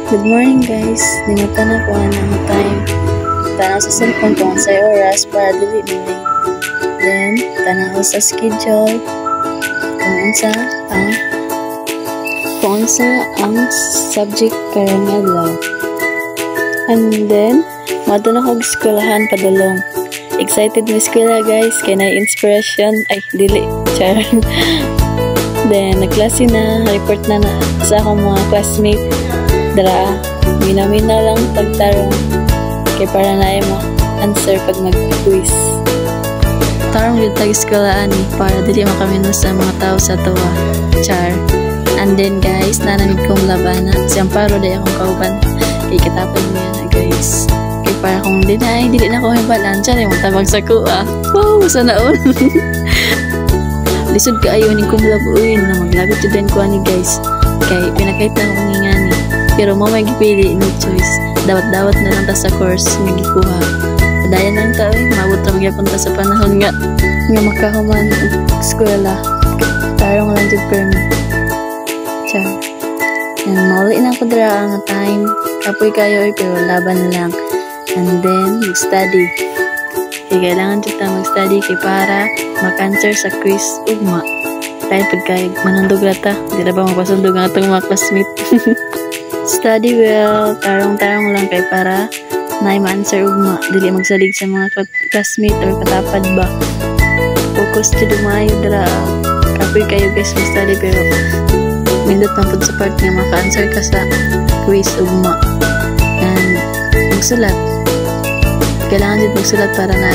Good morning guys, dinatan na ko ang time. Tanaw sa cellphone kung sa oras para dili delay. Then, tanaw sa schedule kung unsa ang subject karong adlaw. And then, madto na ko eskwelahan padulong. Excited na eskwela guys, kay na inspiration ay dili char. Then, nagklase na, report na sa akong mga classmate. Dara, mina-mina lang pagtarong. Kaya para na mo answer pag mag-quiz. Tarong yun tag-eskwelahan para dili makaminos sa mga tao sa tuwa. Char. And then guys, nanamig kong labana. Siyang paro day akong kauban. Kaya katapon mo yan na guys. Kaya para kung dili na ko hibalan. Char, yung tabag sa kuha. Wow, sana all. Lisod ka ayaw ni kumlabuin na maglabit to din ko ani guys. Kaya pinakait na akong ngingani. Pero mo may gipili, no choice. Dawat-dawat na lang ta sa course nga gikuha. Padayan lang ta mabot ra magyapon ta sa panahon nga makahuman og eskwela. Tarong lang jud permi. Cha. And mauli na ko dira ang time. Kapoy kayo pero laban lang. And then mag-study. Kaya kailangan jud ta mag-study kay para mag-answer sa quiz ugma. Dahil pagkayag manundog rata, di na ba mapasundog ang atong mga classmate. Study well, tarong-tarong lang kay para na ma-answer ugma. Dili magsalig sa mga classmate or katapad ba. Focus to dumayo dira. Kapoy kayo guys mag-study pero mindot man po sa part nga maka-answer ka sa quiz ugma. And magsulat. Kailangan din magsulat para na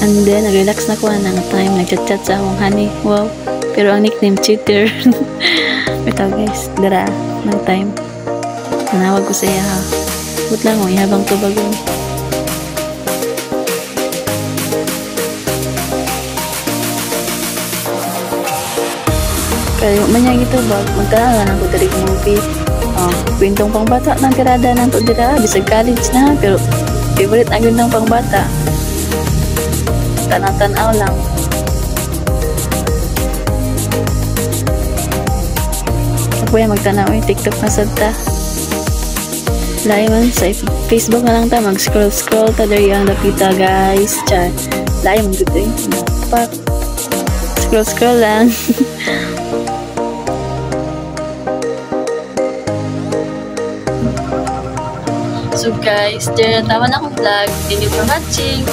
and then, nag-relax na ko ng time. Nag-chat-chat sa akong honey. Wow. Pero ang nickname, cheater. Ito guys, dara ng time. Nanawag ko sa iya ha. But lang mo, ihabang tubagon. Kaya manyang ito ba? Magkala lang ko dari movie. Kwentong pangbata ng tirada ng tudira. Bisag college na. Pero favorite ang yun ng pangbata. Tanaw-tanaw lang. Ako yung magtanaw yung TikTok na sadta. Lahi man sa Facebook na lang ta. Mag-scroll ta dari ang lapita guys. Char. Lahi man dito eh. Pak. Scroll lang. So guys, there na tawa na akong vlog. Thank you for watching.